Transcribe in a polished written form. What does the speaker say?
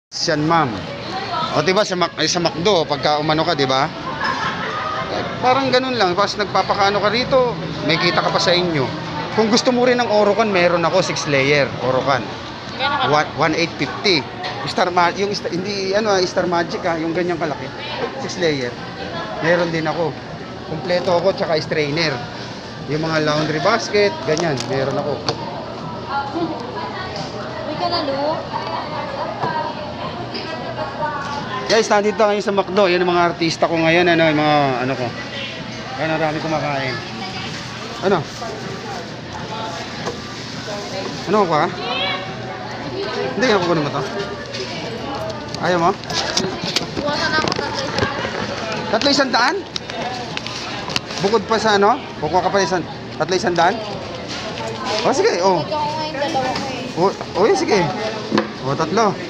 Yan, ma'am. O, diba, sa McDo, pagka umano ka, diba? Parang ganun lang. Tapos nagpapakaano ka rito, may kita ka pa sa inyo. Kung gusto mo rin ng Orocan, meron ako 6 layer Orocan. 1,850. Yung hindi ano, Star Magic yung ganyang kalaki. 6 layer. Meron din ako. Kumpleto ako tsaka strainer. Yung mga laundry basket, ganyan, meron ako. Uy ka na, Lu. Guys, nandito ngayon sa McDo. Yan ang mga artista ko ngayon, ano, yung mga ano ko. Kaya narami kumakain. Ano? Ano ka? Hindi ako kunin mo to. Ayaw mo? Buwasan ako tatlo isa. 300? Bukod pa sa ano? Kukuha ka pa isang 300? O sige, o. Ikaw ngayon, dalawa ko eh. O, sige. O, 3.